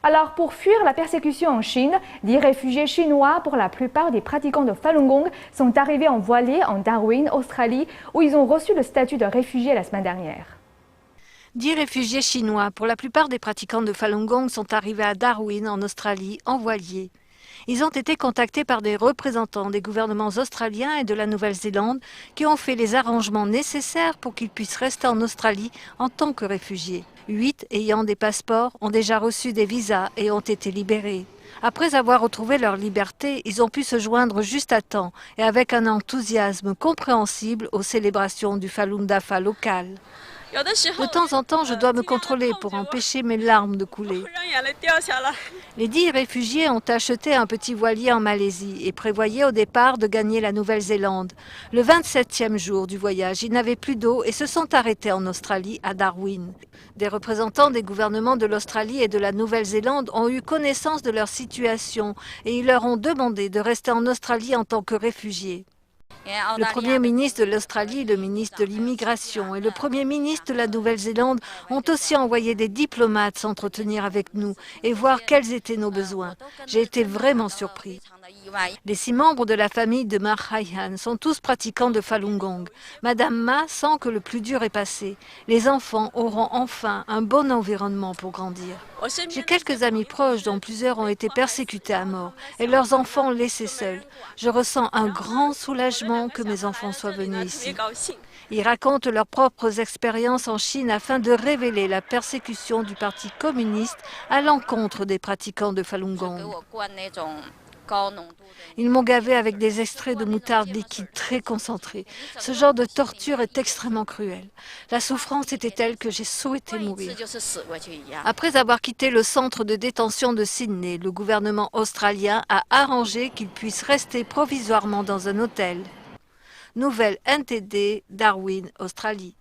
Alors, pour fuir la persécution en Chine, des réfugiés chinois, pour la plupart des pratiquants de Falun Gong, sont arrivés en voilier en Darwin, Australie, où ils ont reçu le statut de réfugiés la semaine dernière. 10 réfugiés chinois, pour la plupart des pratiquants de Falun Gong, sont arrivés à Darwin, en Australie, en voilier. Ils ont été contactés par des représentants des gouvernements australiens et de la Nouvelle-Zélande qui ont fait les arrangements nécessaires pour qu'ils puissent rester en Australie en tant que réfugiés. 8 ayant des passeports ont déjà reçu des visas et ont été libérés. Après avoir retrouvé leur liberté, ils ont pu se joindre juste à temps et avec un enthousiasme compréhensible aux célébrations du Falun Dafa local. De temps en temps, je dois me contrôler pour empêcher mes larmes de couler. Les 10 réfugiés ont acheté un petit voilier en Malaisie et prévoyaient au départ de gagner la Nouvelle-Zélande. Le 27e jour du voyage, ils n'avaient plus d'eau et se sont arrêtés en Australie, à Darwin. Des représentants des gouvernements de l'Australie et de la Nouvelle-Zélande ont eu connaissance de leur situation et ils leur ont demandé de rester en Australie en tant que réfugiés. Le Premier ministre de l'Australie, le ministre de l'Immigration et le Premier ministre de la Nouvelle-Zélande ont aussi envoyé des diplomates s'entretenir avec nous et voir quels étaient nos besoins. J'ai été vraiment surpris. Les 6 membres de la famille de Ma Hai-han sont tous pratiquants de Falun Gong. Madame Ma sent que le plus dur est passé. Les enfants auront enfin un bon environnement pour grandir. J'ai quelques amis proches dont plusieurs ont été persécutés à mort et leurs enfants laissés seuls. Je ressens un grand soulagement que mes enfants soient venus ici. Ils racontent leurs propres expériences en Chine afin de révéler la persécution du Parti communiste à l'encontre des pratiquants de Falun Gong. Ils m'ont gavé avec des extraits de moutarde liquide très concentrés. Ce genre de torture est extrêmement cruel. La souffrance était telle que j'ai souhaité mourir. Après avoir quitté le centre de détention de Sydney, le gouvernement australien a arrangé qu'ils puissent rester provisoirement dans un hôtel. Nouvelle NTD, Darwin, Australie.